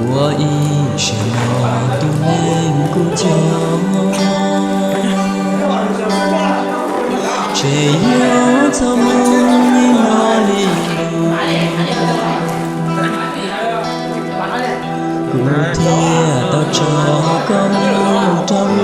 我一生我都能够教，只有草木你我里路，古铁到这个路道路。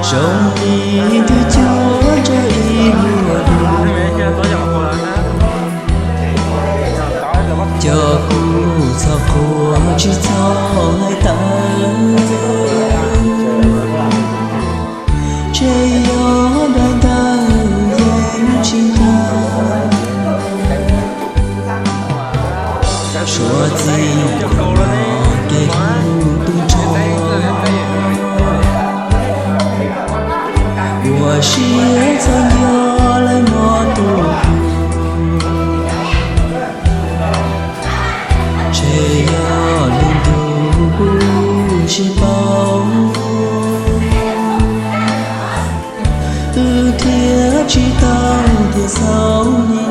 兄弟的就这一路就苦草苦去草来等，只有淡淡眼睛的说自己给不懂愁。我是曾有来莫渡，只要领渡不是宝，天知道天扫你弄。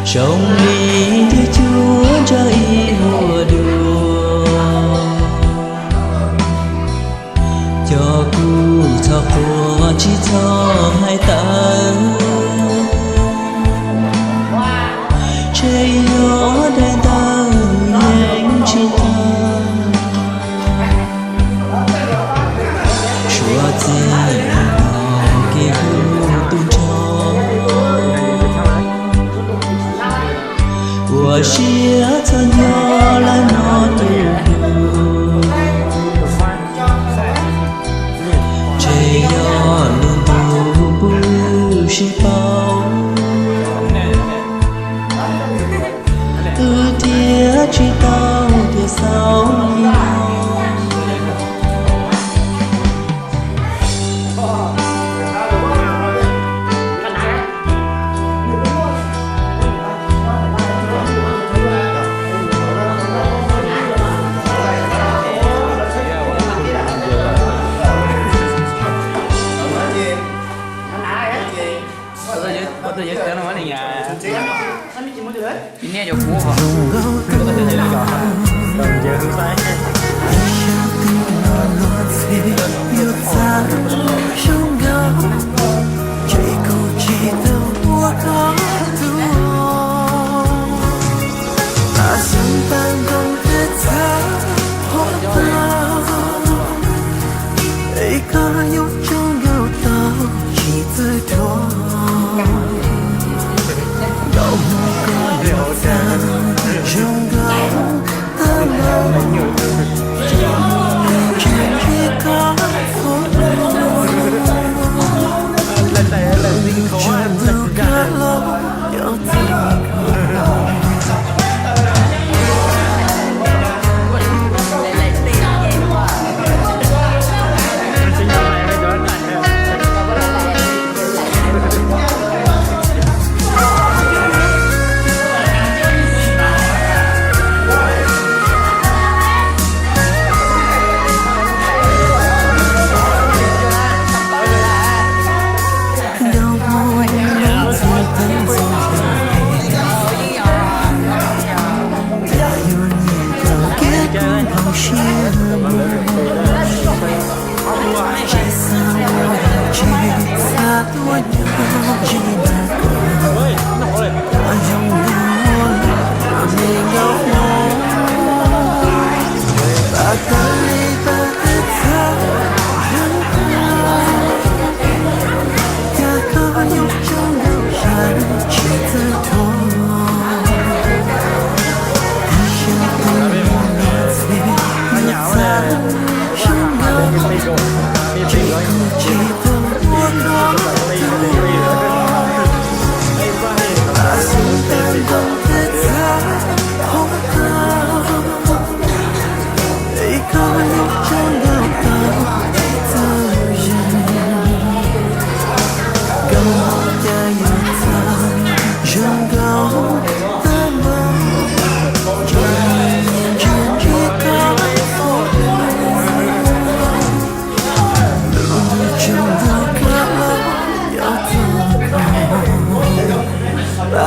兄弟的就这一路就苦草破起草还等，只有淡淡眼睛的说自己给不懂愁。我是曾有来莫渡路，只有领渡不是宝，天知道天扫你弄。tôi giới thiệu nó ở nhà nghe cho cũ hả tôi giới thiệu cho đồng giờ hướng tới Hãy subscribe cho kênh Ghiền Mì Gõ để không bỏ lỡ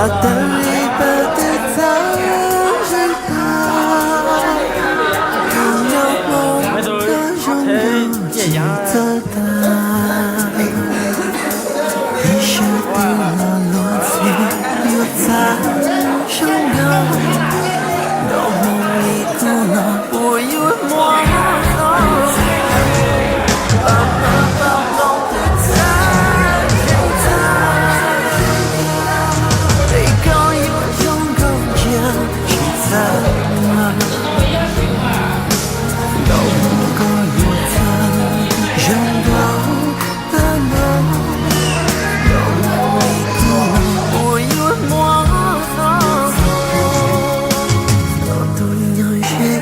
Partagé par tes Pour you et moi Et quand il y a encore bien qui t'aime Dans mon corps j'en dois t'aimer Dans mon lit pour you et moi Dans ton lien j'ai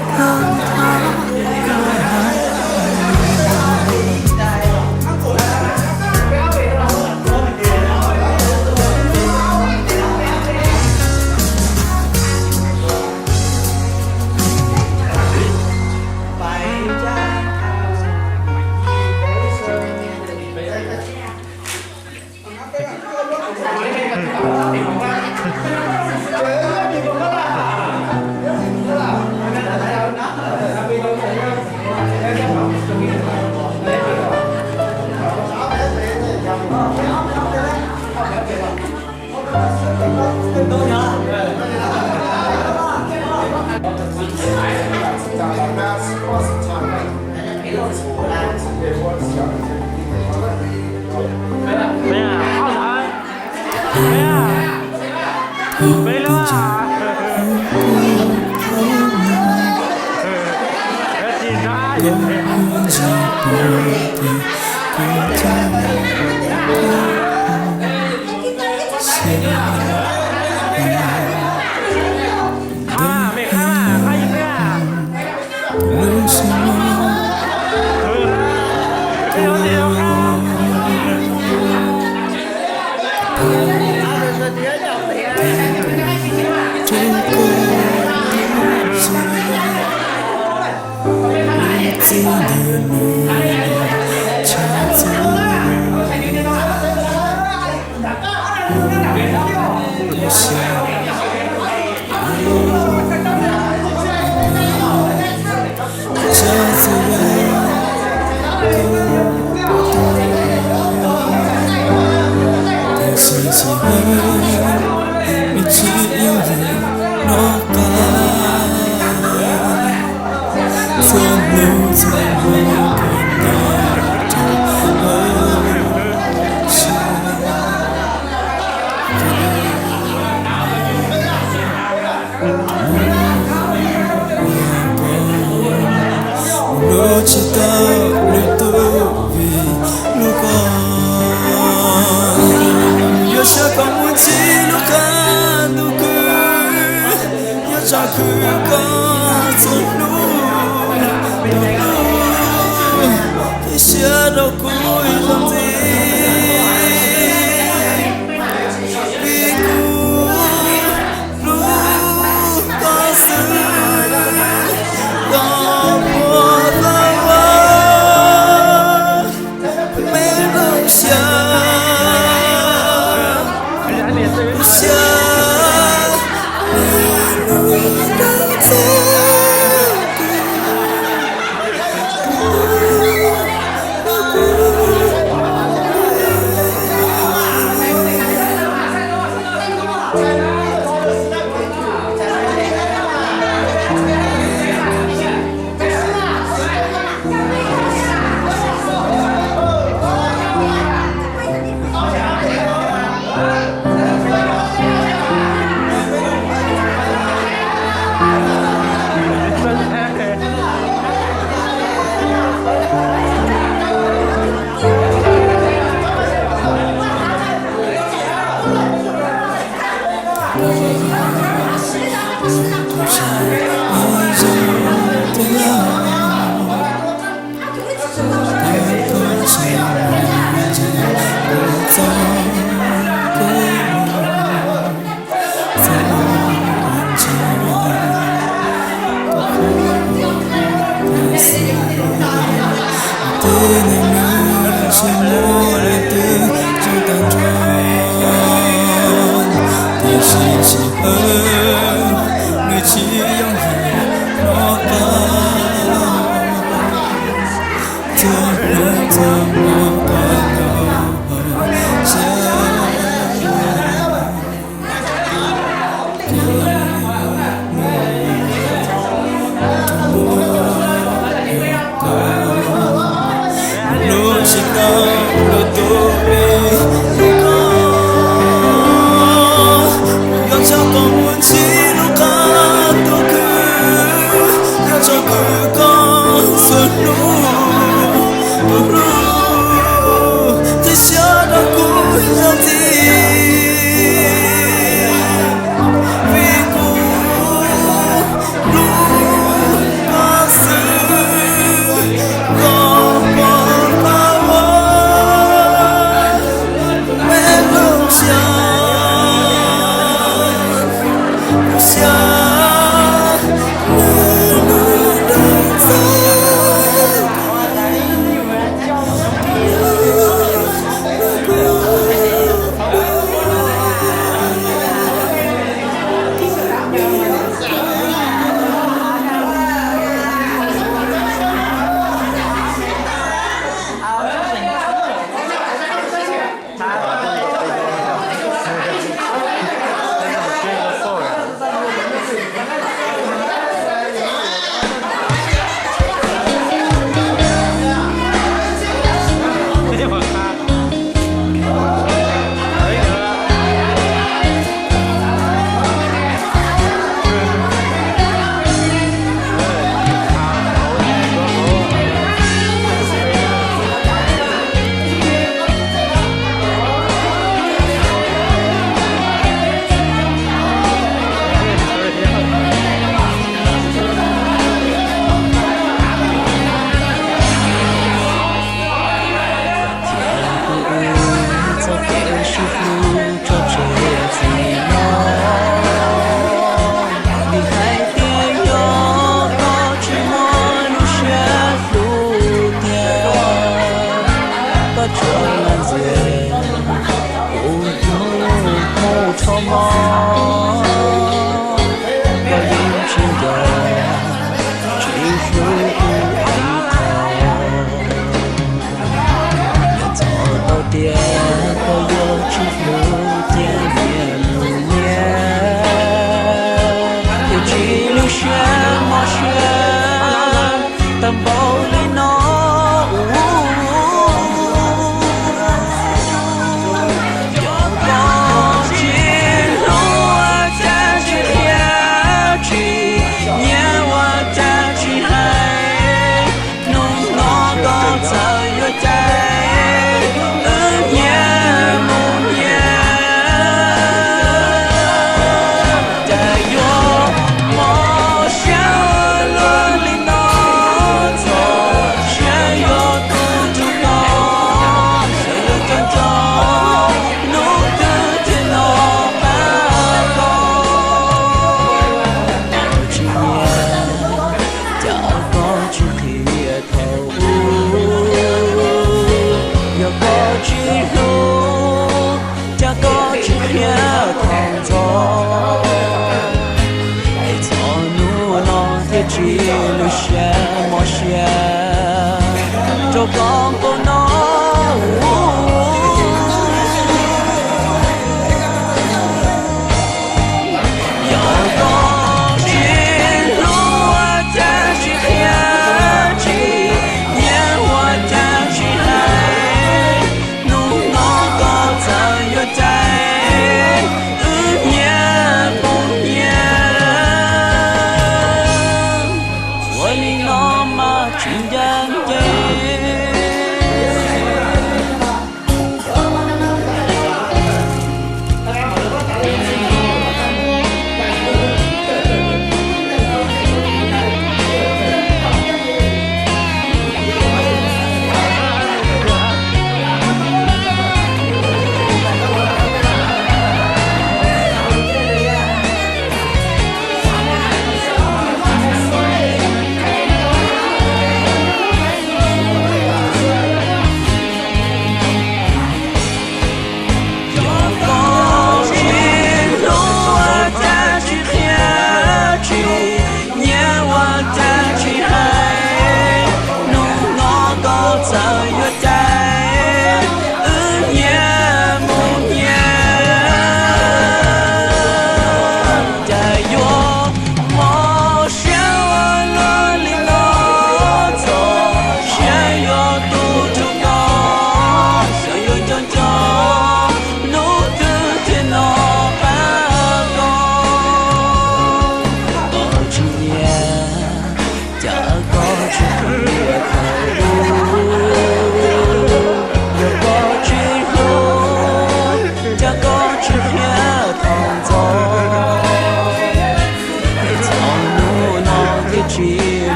心契合，你只拥有我的，怎么怎么办？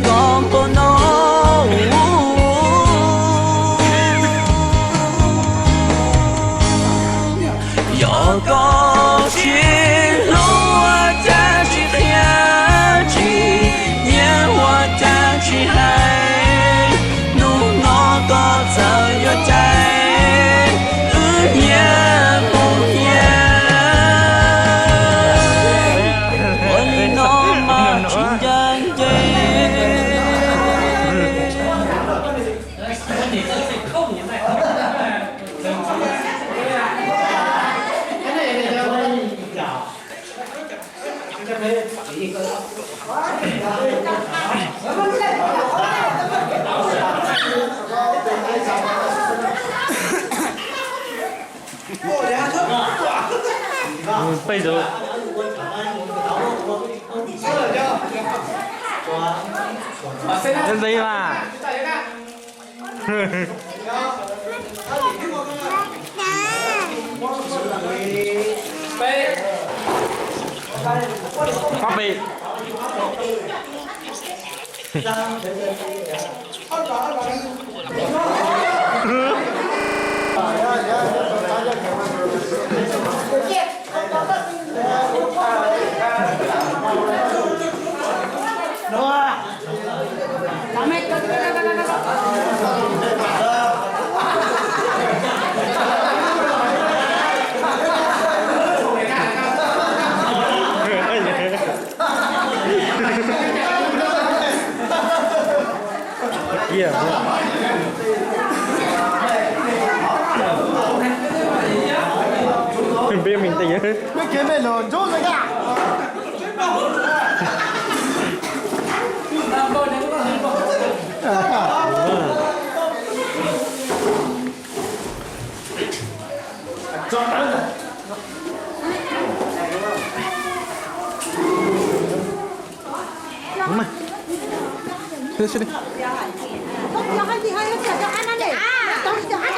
comprends. Yo có chuyện lúc ta chỉ khía chỉ nhớ hoa ta chỉ hay nụ nó có giờ yo trái ước nhớ một nhớ quên nó mà chuyện chân chi bây giờ cái gì mà phát bị Iya, biết mình tay nhớ. Mấy kiếm này lớn chỗ rồi cả. Đúng mà. Đi đi. Cho ăn thì hay cho ăn đi. Tôi cho ăn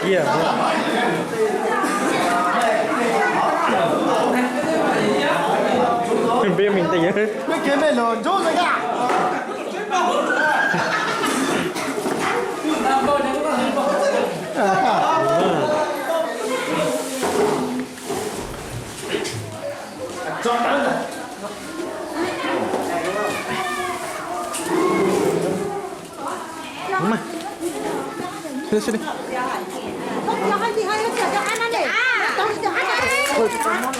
Iya. Biết mình tay nhớ. Mấy kiếm này lớn chỗ rồi cả. Đúng mà. Đi đi. cho ăn thì hay cho ăn đi. Tôi cho ăn.